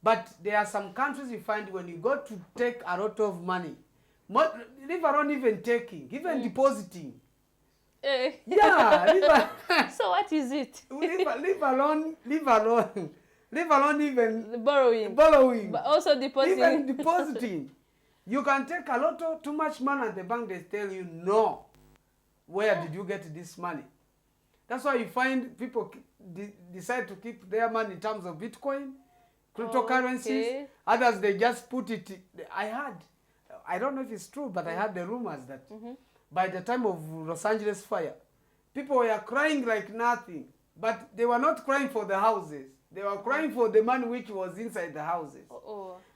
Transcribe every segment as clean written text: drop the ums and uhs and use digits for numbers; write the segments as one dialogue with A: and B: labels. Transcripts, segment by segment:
A: But there are some countries you find when you go to take a lot of money, leave alone even taking, even depositing. Yeah,
B: so what is it?
A: leave alone even
B: borrowing. But also depositing.
A: Even depositing. You can take a lot of too much money at the bank, they tell you no. Where did you get this money? That's why you find people decide to keep their money in terms of Bitcoin, cryptocurrencies. Okay. Others, they just put it. I don't know if it's true, but I heard the rumors that by the time of Los Angeles fire, people were crying like nothing. But they were not crying for the houses. They were crying for the money which was inside the houses.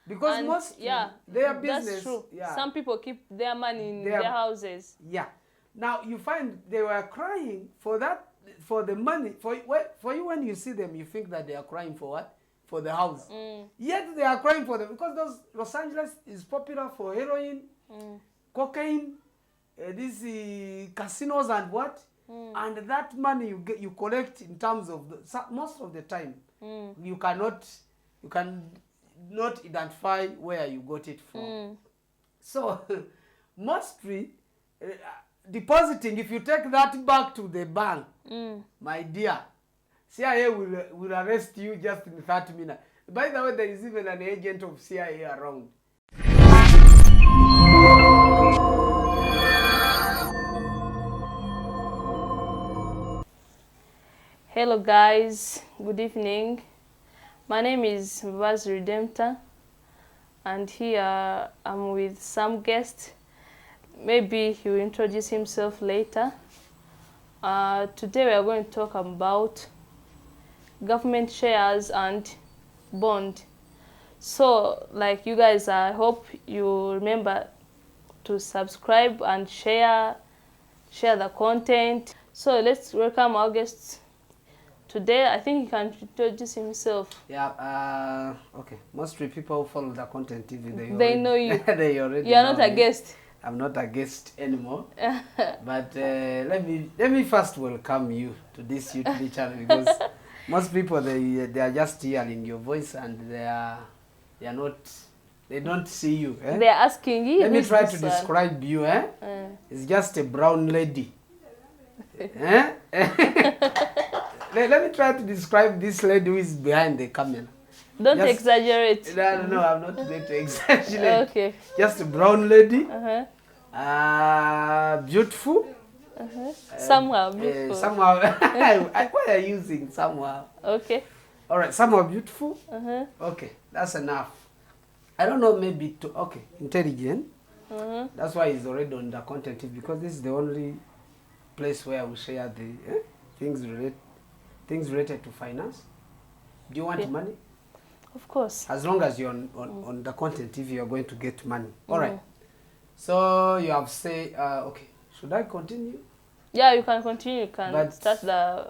A: Because most their business.
B: That's true. Yeah. Some people keep their money in their houses.
A: Yeah. Now you find they were crying for that, for the money. For you, when you see them, you think that they are crying for what? For the house. Yet they are crying for them because Los Angeles is popular for heroin, cocaine, these casinos and what? And that money you collect in terms of most of the time, you cannot identify where you got it from. So mostly depositing, if you take that back to the bank, my dear, CIA will arrest you just in 30 minutes. By the way, there is even an agent of CIA around.
B: Hello guys, good evening. My name is Murakoze Turabakunda, and here I'm with some guest. Maybe he will introduce himself later. Today we are going to talk about government shares and bond. So like you guys, I hope you remember to subscribe and share the content. So let's welcome our guests. Today, I think he can introduce himself.
A: Yeah, okay. Mostly people who follow the content TV,
B: they know you.
A: They already
B: You are not a guest.
A: I'm not a guest anymore. But let me first welcome you to this YouTube channel, because most people they are just hearing your voice and they don't see you.
B: They are asking you.
A: Let me try to describe you. It's just a brown lady. Let me try to describe this lady who is behind the camera.
B: Don't exaggerate.
A: No, I'm not going to exaggerate.
B: Okay.
A: Just a brown lady. Beautiful.
B: Somehow beautiful.
A: Somehow. Why are you using somehow?
B: Okay.
A: All right, somehow beautiful. Okay, that's enough. I don't know, maybe intelligent. That's why he's already on the content TV, because this is the only place where we share the things related to finance. Do you want money?
B: Of course.
A: As long as you're on the content TV, you're going to get money. All right. So you have said, okay, should I continue?
B: Yeah, you can continue. You can start the...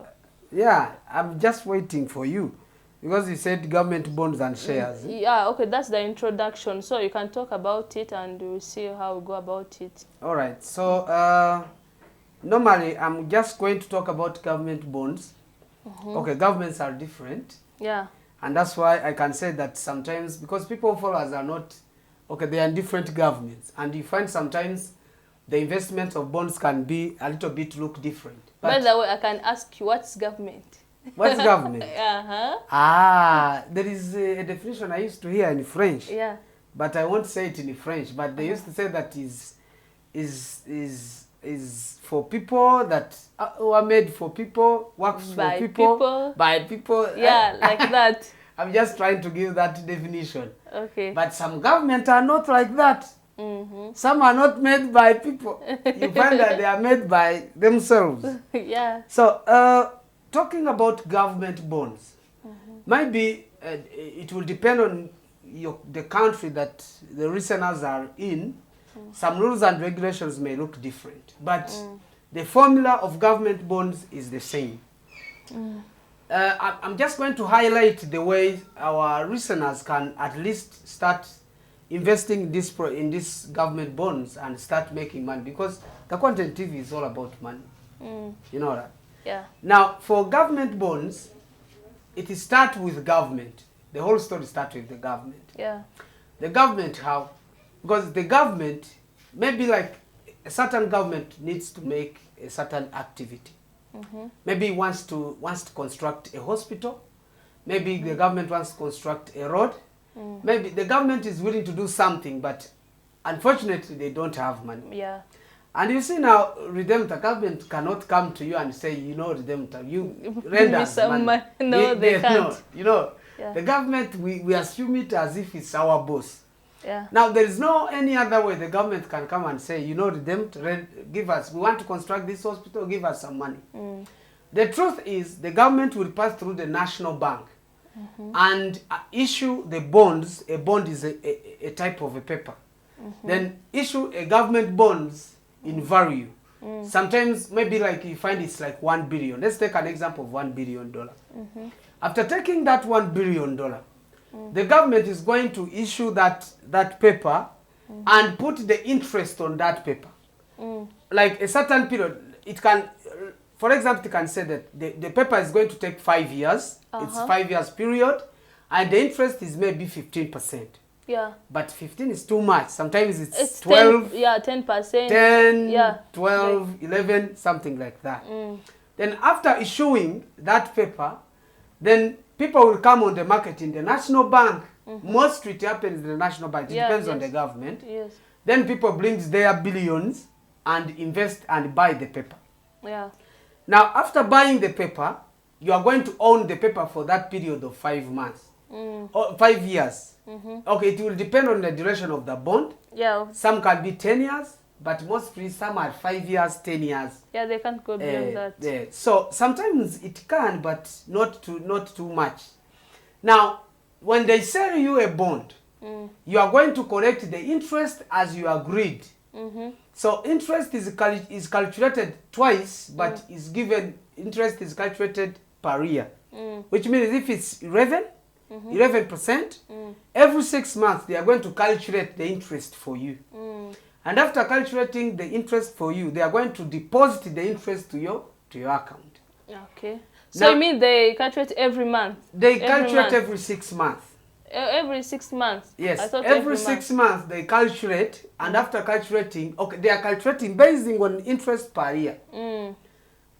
A: Yeah, I'm just waiting for you, because you said government bonds and shares.
B: Yeah, okay, that's the introduction. So you can talk about it and we'll see how we go about it. All
A: right. So normally I'm just going to talk about government bonds. Okay, governments are different.
B: Yeah.
A: And that's why I can say that sometimes, because people follow us are not, they are in different governments. And you find sometimes the investment of bonds can be a little bit look different. But
B: by the way, I can ask you, what's government?
A: What's government? There is a definition I used to hear in French.
B: Yeah.
A: But I won't say it in French. But they used to say that is for people that are made for people, works for people, by people.
B: Yeah, like that.
A: I'm just trying to give that definition.
B: Okay.
A: But some governments are not like that. Some are not made by people. You find that they are made by themselves.
B: Yeah.
A: So, talking about government bonds, maybe it will depend on the country that the listeners are in. Some rules and regulations may look different, but the formula of government bonds is the same. I'm just going to highlight the way our listeners can at least start investing in this government bonds and start making money, because the content TV is all about money. You know that?
B: Yeah.
A: Now, for government bonds, it starts with government. the whole story starts with the government.
B: Yeah.
A: The government, how? Because the government, maybe like a certain government needs to make a certain activity. Maybe wants to construct a hospital. Maybe the government wants to construct a road. Maybe the government is willing to do something, but unfortunately they don't have money.
B: Yeah.
A: And you see now, Redemptor government cannot come to you and say, you know, Redemptor, you render us money.
B: No, they can't.
A: No, you know,
B: Yeah.
A: the government, we assume it as if it's our boss.
B: Yeah.
A: Now, there is no any other way the government can come and say, you know, Redemptor, give us, we want to construct this hospital, give us some money. The truth is, the government will pass through the National Bank and issue the bonds. A bond is a type of a paper. Then issue a government bonds in value. Sometimes maybe like you find it's like $1 billion. Let's take an example of $1 billion. After taking that $1 billion, the government is going to issue that paper and put the interest on that paper. Like a certain period, it can, for example, it can say that the paper is going to take 5 years. It's 5 years period, and the interest is maybe 15%.
B: Yeah.
A: But 15 is too much. Sometimes it's
B: 10,
A: 12.
B: yeah, 10%.
A: 10,
B: yeah.
A: 12, like 11, something like that. Then after issuing that paper, then people will come on the market in the National Bank. Mostly it happens in the National Bank. It depends on the government.
B: Yes.
A: Then people bring their billions and invest and buy the paper.
B: Yeah.
A: Now, after buying the paper, you are going to own the paper for that period of 5 months. Or 5 years. Okay, it will depend on the duration of the bond.
B: Yeah.
A: Some can be 10 years, but mostly some are 5 years, 10 years.
B: Yeah, they can't go beyond that.
A: So sometimes it can, but not too much. Now, when they sell you a bond, you are going to collect the interest as you agreed. So interest is calculated twice, but is given interest is calculated per year, which means if it's 11%, every 6 months they are going to calculate the interest for you. And after calculating the interest for you, they are going to deposit the interest to your account.
B: Okay. So
A: Now,
B: you mean they calculate every month?
A: They calculate every 6 months.
B: Every 6 months?
A: Yes,
B: I thought
A: every 6 months they calculate, and after calculating, okay, they are calculating based on interest per year.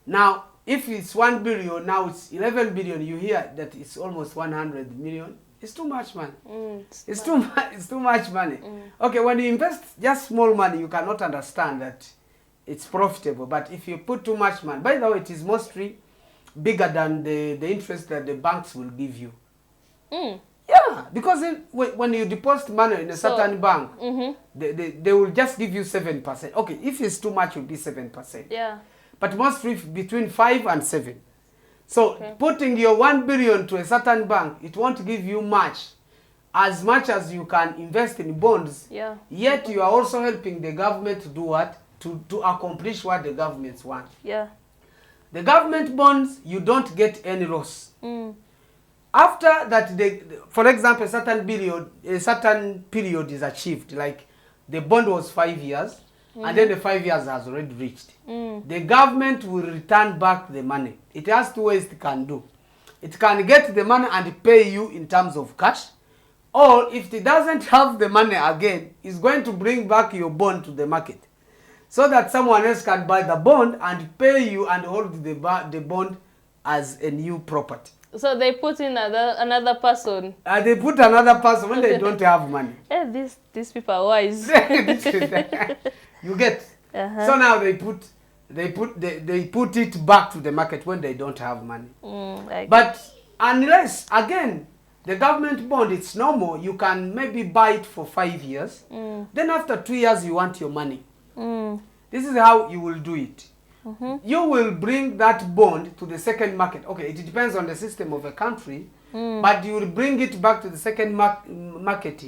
A: Now, if it's 1 billion, now it's 11 billion, you hear that it's almost 100 million. It's too much money. It's too much money. Okay, when you invest just small money, you cannot understand that it's profitable. But if you put too much money, by the way, it is mostly bigger than the interest that the banks will give you. Yeah, because when you deposit money in a certain bank, they will just give you 7%. Okay, if it's too much, it will be 7%.
B: Yeah.
A: But mostly between 5 and 7. So putting your 1 billion to a certain bank, it won't give you much as you can invest in bonds.
B: Yeah.
A: Yet you are also helping the government to do what? To accomplish what the governments want.
B: Yeah.
A: The government bonds, you don't get any loss. After that, for example, a certain period is achieved, like the bond was 5 years, and then the 5 years has already reached. The government will return back the money. It has 2 ways it can do. It can get the money and pay you in terms of cash, or if it doesn't have the money again, it's going to bring back your bond to the market, so that someone else can buy the bond and pay you and hold the bond as a new property.
B: So they put in another person.
A: They put another person when they don't have money.
B: These people are wise.
A: You get. So now they put it back to the market when they don't have money. But unless again the government bond, it's normal, you can maybe buy it for 5 years. Then after 2 years you want your money. This is how you will do it. You will bring that bond to the second market. Okay, it depends on the system of a country, but you will bring it back to the second market,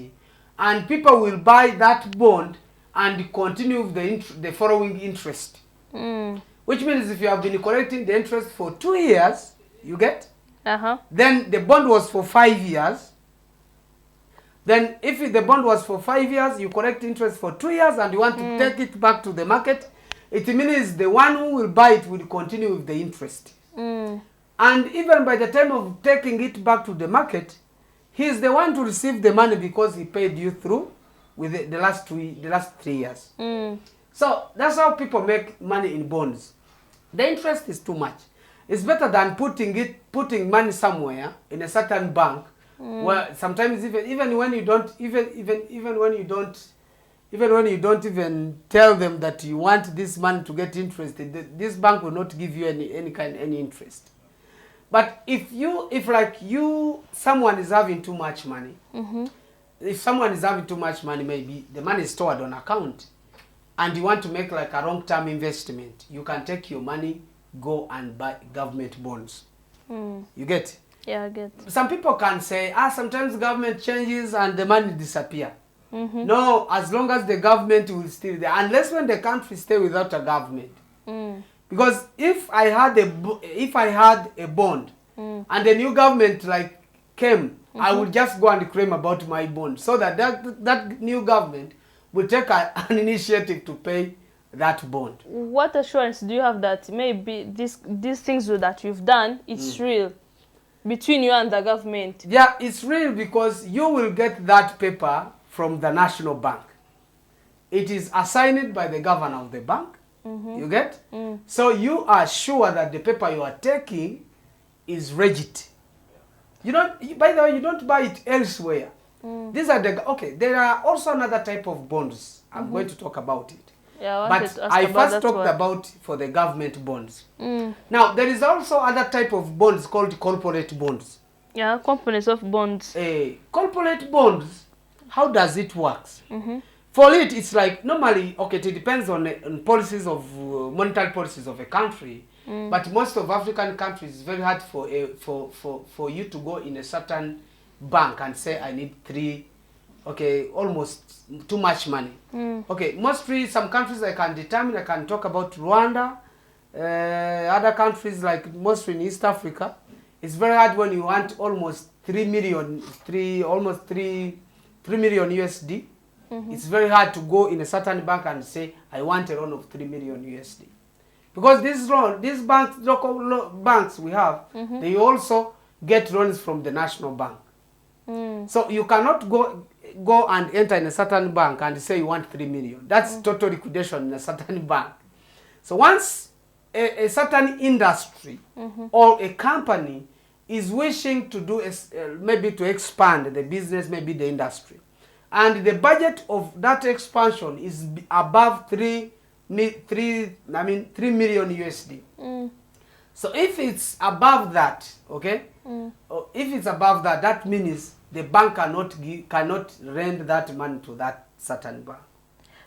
A: and people will buy that bond and continue with the following interest. Which means if you have been collecting the interest for 2 years, you get? Then the bond was for 5 years. Then if the bond was for 5 years, you collect interest for 2 years and you want to take it back to the market, it means the one who will buy it will continue with the interest. And even by the time of taking it back to the market, he's the one to receive the money because he paid you through with the last 3 years. So that's how people make money in bonds. The interest is too much. It's better than putting money somewhere in a certain bank, where sometimes even when you don't even tell them that you want this money to get interest, this bank will not give you any interest. But if someone is having too much money, if someone is having too much money, maybe the money is stored on account, and you want to make like a long-term investment, you can take your money, go and buy government bonds. You get?
B: Yeah, I get.
A: Some people can say, sometimes government changes and the money disappear. No, as long as the government will still there, unless when the country stay without a government. Because if I had a bond and the new government like came, I would just go and claim about my bond, so that new government will take an initiative to pay that bond.
B: What assurance do you have that maybe these things that you've done, it's real between you and the government?
A: Yeah, it's real because you will get that paper from the National Bank. It is assigned by the governor of the bank. You get? So you are sure that the paper you are taking is legit. You don't. By the way, you don't buy it elsewhere. These are there are also another type of bonds. I'm going to talk about it.
B: Yeah,
A: but I first talked about for the government bonds. Now there is also other type of bonds called corporate bonds.
B: Yeah, components of bonds.
A: Corporate bonds, how does it work? For it, it's like normally, it depends on policies of monetary policies of a country. But most of African countries, it's very hard for you to go in a certain bank and say I need almost too much money. Mostly some countries I can talk about Rwanda, other countries like mostly in East Africa. It's very hard when you want almost 3 million USD. It's very hard to go in a certain bank and say I want a loan of 3 million USD. Because these banks, local banks we have, they also get loans from the National Bank. So you cannot go and enter in a certain bank and say you want 3 million. That's total liquidation in a certain bank. So once a certain industry or a company is wishing to do maybe to expand the business, maybe the industry, and the budget of that expansion is above 3 million USD. So if it's above that, if it's above that, that means the bank cannot lend that money to that certain bank.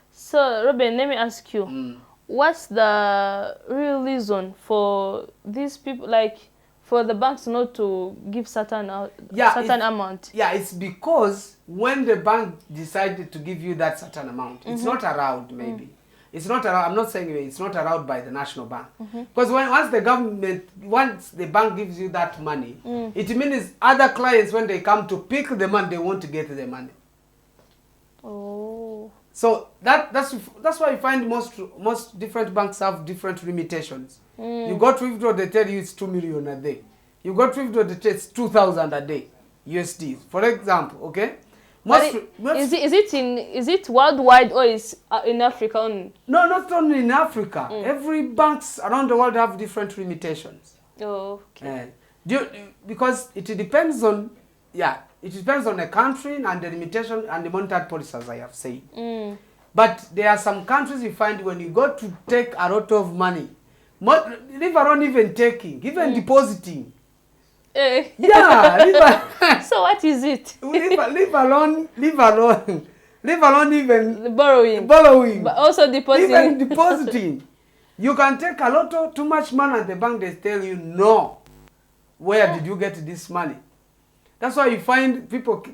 B: So Robin, let me ask you, what's the real reason for these people, like for the banks not to give certain amount? Yeah, it's because when the bank decided to give you that certain amount, it's not allowed. Maybe it's not allowed. I'm not saying it's not allowed by the National Bank, because once the bank gives you that money, it means other clients, when they come to pick the money, they want to get the money. Oh.
A: So that's why you find most different banks have different limitations. You go to withdraw, they tell you it's 2 million a day. You go to withdraw, they tell you it's 2,000 a day USD, for example. Is
B: it worldwide or is in Africa only?
A: No, not only in Africa. Every banks around the world have different limitations.
B: Oh, okay.
A: Because it depends on the country and the limitation and the monetary policy, as I have said. But there are some countries you find when you go to take a lot of money, leave alone even taking, even depositing. Yeah.
B: So what is it?
A: Leave alone even
B: borrowing. But also depositing.
A: Even depositing. You can take a lot of too much money at the bank, they tell you no. Where did you get this money? That's why you find people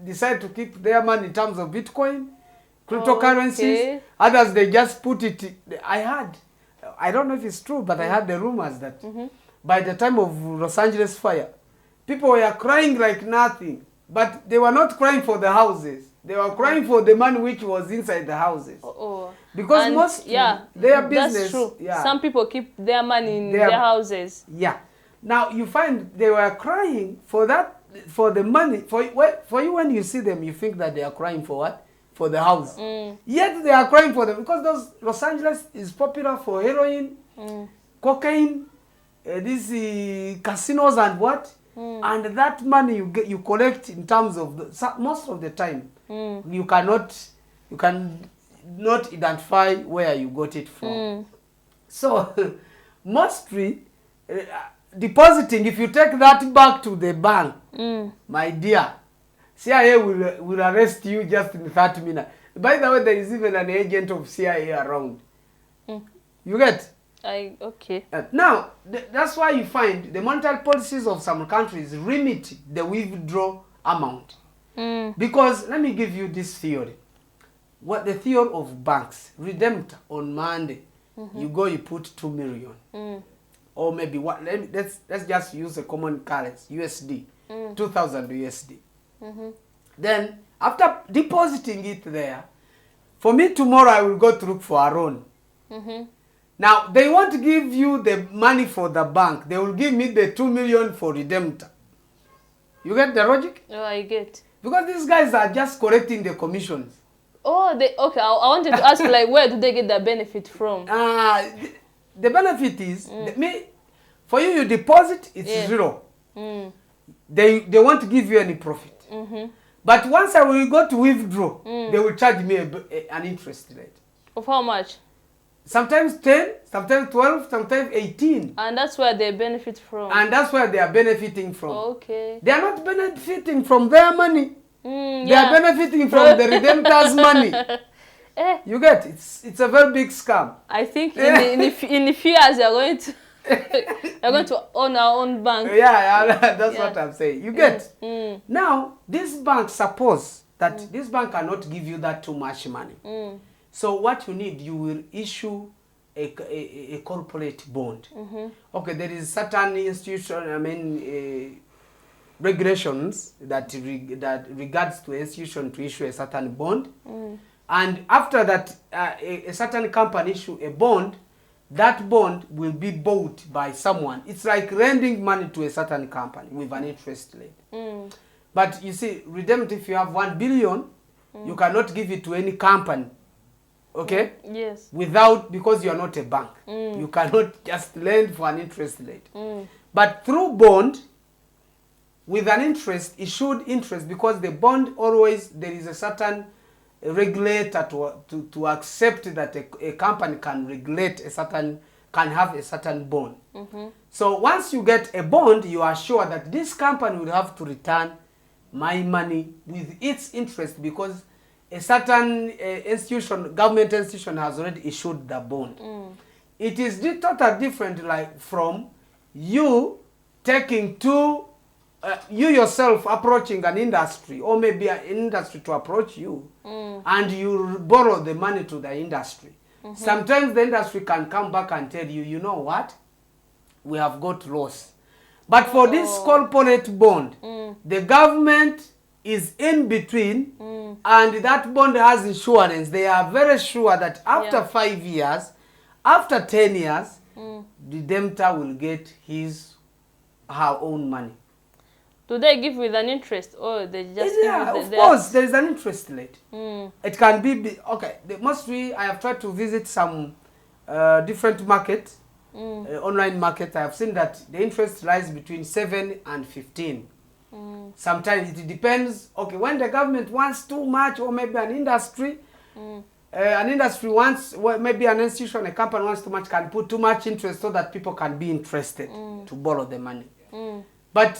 A: decide to keep their money in terms of Bitcoin, cryptocurrencies. Others, they just put it. I don't know if it's true, but I heard the rumors that by the time of Los Angeles fire, people were crying like nothing. But they were not crying for the houses. They were crying for the money which was inside the houses. Because their business.
B: That's true. Yeah. Some people keep their money in their houses.
A: Yeah. Now you find they were crying for that for the money, for you when you see them, you think that they are crying for what? For the house. Yet they are crying for them because Los Angeles is popular for heroin, cocaine, these casinos and what? And that money you collect in terms of most of the time, you cannot identify where you got it from. So mostly depositing, if you take that back to the bank, my dear, CIA will arrest you just in 30 minutes. By the way, there is even an agent of CIA around. You get?
B: Okay.
A: Now, that's why you find the monetary policies of some countries limit the withdrawal amount. Because, let me give you this theory. What the theory of banks, redemptor on Monday, you go, you put 2 million. Or maybe, let's just use a common currency, USD, 2,000 USD. Then, after depositing it there, for me tomorrow I will go to look for a loan. Now, they won't give you the money for the bank. They will give me the 2 million for redemptor. You get the logic?
B: Oh, I get.
A: Because these guys are just collecting the commissions.
B: Oh, okay. I wanted to ask, like, where do they get the benefit from?
A: The benefit is, for you deposit, it's zero. They won't give you any profit. But once I will go to withdraw, they will charge me an interest rate.
B: Of how much?
A: Sometimes 10, sometimes 12, sometimes 18.
B: And that's where they benefit from.
A: And that's where they are benefiting from.
B: Okay.
A: They are not benefiting from their money. They
B: Yeah.
A: are benefiting from the redemptor's money. You get? It's a very big scam.
B: I think in a few years you're going to own our own bank.
A: Yeah, that's what I'm saying. You get? Now, this bank, suppose that this bank cannot give you that too much money. So what you need, you will issue a corporate bond. Okay, there is certain institution, regulations that regards to institution to issue a certain bond. And after that, a certain company issue a bond, that bond will be bought by someone. It's like lending money to a certain company with an interest rate. But you see, redemption, if you have 1 billion, you cannot give it to any company. Okay?
B: Yes.
A: Because you are not a bank. You cannot just lend for an interest rate. But through bond, with an interest, issued interest, because the bond always, there is a certain regulator to accept that a company can regulate can have a certain bond. So once you get a bond, you are sure that this company will have to return my money with its interest, because a certain government institution has already issued the bond. It is totally different, like from you taking you yourself approaching an industry, or maybe an industry to approach you, and you borrow the money to the industry. Sometimes the industry can come back and tell you, you know what, we have got loss. But for this corporate bond, the government is in between, and that bond has insurance. They are very sure that after 5 years, after 10 years, the redemptor will get her own money.
B: Do they give with an interest, or they just
A: of course, there is an interest rate. It can be, okay, mostly I have tried to visit some different markets, online market. I have seen that the interest lies between 7 and 15. Sometimes it depends, okay, when the government wants too much, or maybe an industry wants, well, maybe an institution, a company wants too much, can put too much interest so that people can be interested to borrow the money. But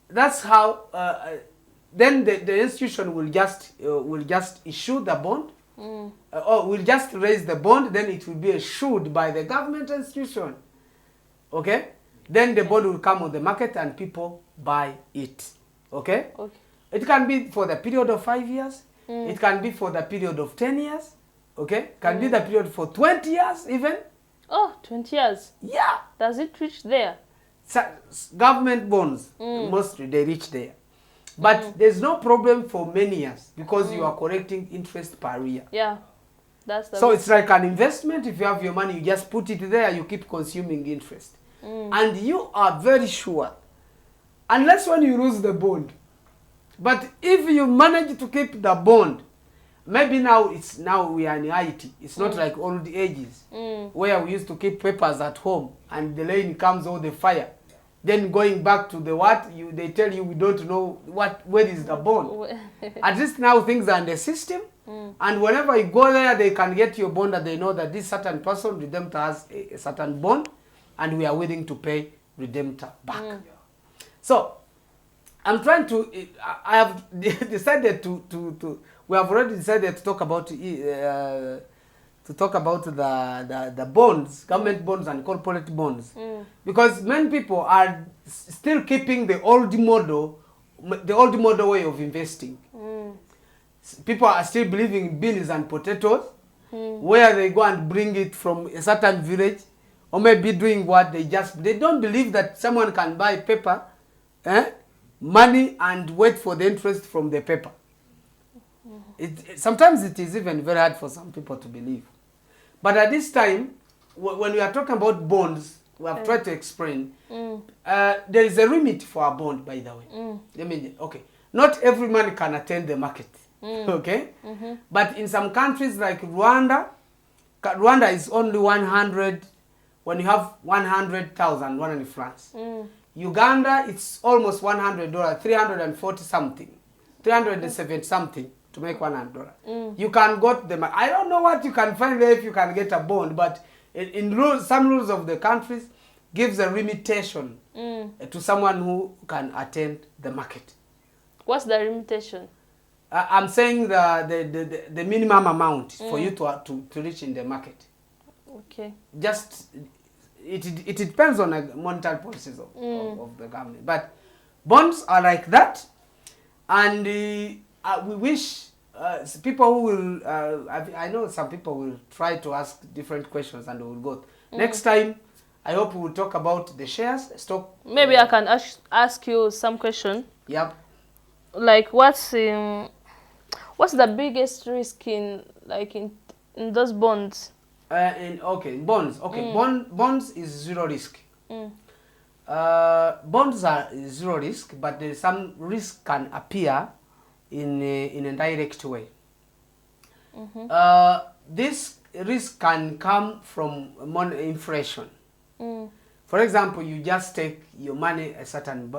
A: that's how then the institution will just issue the bond, or will just raise the bond. Then it will be issued by the government institution. Okay, then the bond will come on the market and people buy it. Okay, it can be for the period of 5 years. It can be for the period of 10 years. Okay, can be the period for 20 years even.
B: Oh, 20 years.
A: Yeah.
B: Does it reach there?
A: Government bonds, mostly they reach there. But there's no problem for many years, because you are collecting interest per year.
B: Yeah. That's the
A: so it's like an investment. If you have your money, you just put it there, you keep consuming interest. And you are very sure unless when you lose the bond. But if you manage to keep the bond, maybe now we are in IT. It's not like old ages where we used to keep papers at home and the rain comes or the fire. Then going back to the they tell you we don't know where is the bond. At least now things are in the system, and whenever you go there, they can get your bond and they know that this certain person, Redemptor, has a certain bond, and we are willing to pay Redemptor back. So I'm trying to. I have decided to. We have already decided to talk about the bonds, government bonds and corporate bonds, because many people are still keeping the old model way of investing. People are still believing in beans and potatoes, where they go and bring it from a certain village, or maybe doing what they don't believe that someone can buy paper, money, and wait for the interest from the paper. Sometimes it is even very hard for some people to believe. But at this time, when we are talking about bonds, we have tried to explain, there is a limit for a bond, by the way. Okay, not every man can attend the market, okay? But in some countries like Rwanda is only 100, when you have 100,000, 100 francs. Uganda, it's almost $100, 340 something, 370 something. To make $100. You can go to the I don't know what you can find there if you can get a bond, but some rules of the countries gives a limitation to someone who can attend the market. What's the limitation? I'm saying the minimum amount for you to reach in the market. Okay. Just it depends on the monetary policies of the government, but bonds are like that, and we wish people who will, I know some people will try to ask different questions and we will go. Next time, I hope we will talk about the shares, stock. Maybe I can ask you some question. Yep. Like what's the biggest risk in those bonds? Bonds. Okay, bonds is zero risk. Bonds are zero risk, but there is some risk can appear in a direct way. This risk can come from inflation. For example, you just take your money a certain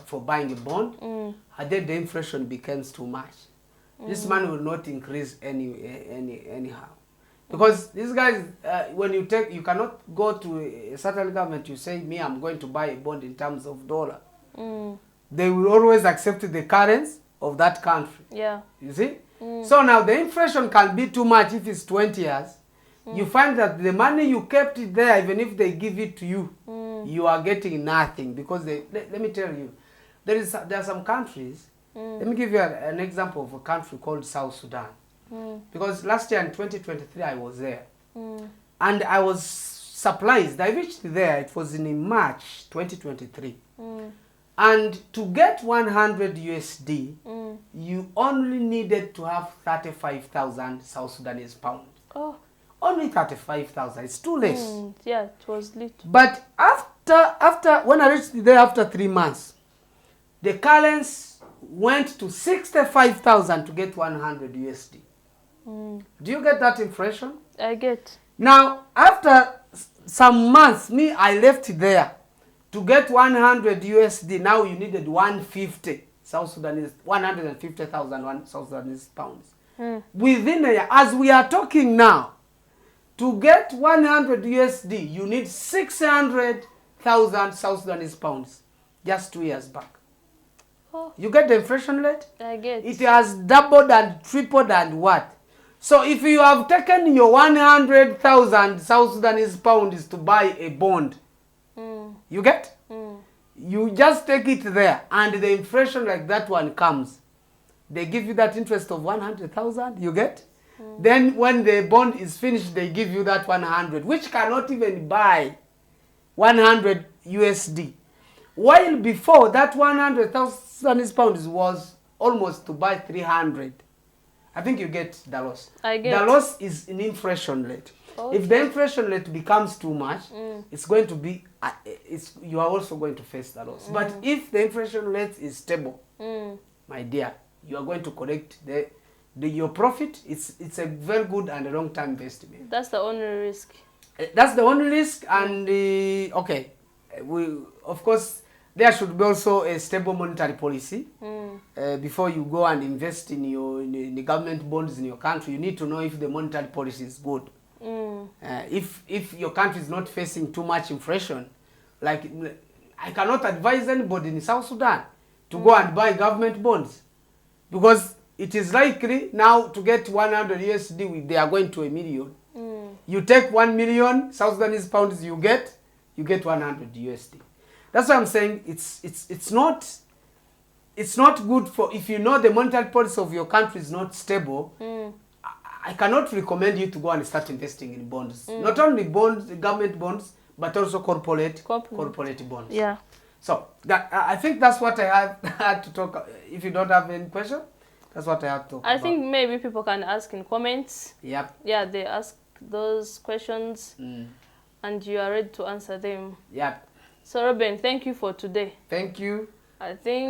A: for buying a bond, and then the inflation becomes too much. This money will not increase anyhow, because these guys, when you cannot go to a certain government. You say, me, I'm going to buy a bond in terms of dollar. They will always accept the currency of that country. Yeah. You see? So now the inflation can be too much if it's 20 years. You find that the money you kept it there, even if they give it to you, you are getting nothing, because let me tell you, there are some countries. Let me give you an example of a country called South Sudan. Because last year in 2023 I was there. And I was surprised. I reached there, it was in March 2023. And to get 100 USD, you only needed to have 35,000 South Sudanese pounds. Oh. Only 35,000. It's too less. Yeah, it was little. But after when I reached there after 3 months, the currency went to 65,000 to get 100 USD. Do you get that impression? I get. Now, after some months, I left there. To get 100 USD, now you needed 150 South Sudanese, 150,000 South Sudanese pounds. Within a year, as we are talking now, to get 100 USD, you need 600,000 South Sudanese pounds just 2 years back. Oh. You get the inflation rate? I get. It has doubled and tripled and what? So if you have taken your 100,000 South Sudanese pounds to buy a bond, you get? You just take it there, and the inflation like that one comes. They give you that interest of 100,000, you get? Then when the bond is finished, they give you that 100, which cannot even buy 100 USD. While before, that 100,000 pounds was almost to buy 300. I think you get the loss.
B: I get.
A: The loss is in inflation rate.
B: Okay.
A: If the inflation rate becomes too much, it's going to be, you are also going to face the loss. But if the inflation rate is stable, my dear, you are going to collect your profit. It's a very good and long-term investment.
B: That's the only risk.
A: That's the only risk, and okay, of course there should be also a stable monetary policy. Before you go and invest in the government bonds in your country, you need to know if the monetary policy is good. If your country is not facing too much inflation, like I cannot advise anybody in South Sudan to go and buy government bonds, because it is likely now to get 100 USD, they are going to $1 million. You take 1 million South Sudanese pounds, you get 100 USD. That's why I'm saying it's not good for, if you know the monetary policy of your country is not stable. I cannot recommend you to go and start investing in bonds. Not only bonds, government bonds, but also corporate bonds.
B: Yeah.
A: So I think that's what I had to talk. If you don't have any question, that's what I have to talk about.
B: I think maybe people can ask in comments.
A: Yep.
B: Yeah, they ask those questions, and you are ready to answer them.
A: Yep.
B: So Robin, thank you for today.
A: Thank you.
B: I think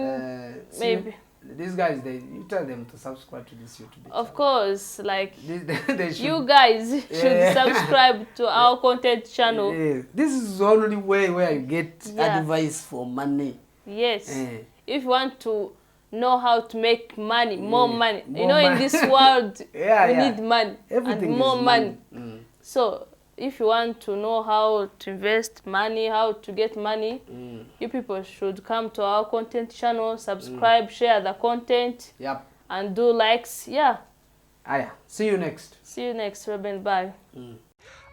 B: maybe
A: these guys, you tell them to subscribe to this YouTube channel.
B: Of course, like
A: they should,
B: you guys should subscribe to our content channel.
A: This is the only way where you get advice for money.
B: Yes. If you want to know how to make money, more money. You know, in this world, we need money. Everything and more money. So if you want to know how to invest money, how to get money, you people should come to our content channel, subscribe, share the content, and do likes. Yeah.
A: See you next.
B: See you next, Robin. Bye.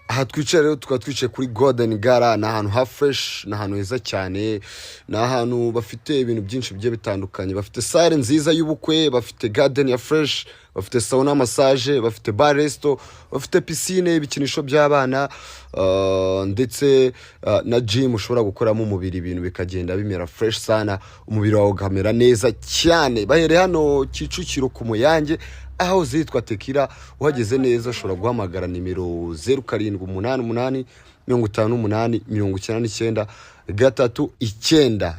C: aha twicaye rero tukaba twicaye kuri Golden Gala, ni ahantu ha fresh, ni ahantu heza cyane, ni ahantu bafite ibintu byinshi bigiye bitandukanye, bafite salle nziza y'ubukwe, bafite garden ya fresh, bafite sauna massage, bafite bar resto, bafite piscine, ibikinisho by'abana, ndetse na gym ushobora gukoramo umubiri, ibintu bikagenda bimera fresh sana, umubiri wawe ukamera neza cyane. Bahere hano Kicukiro ku Muyange, aho zitwa Tekira. Uhageze neza ushobora guhamagara nimero 0788 58 99 39.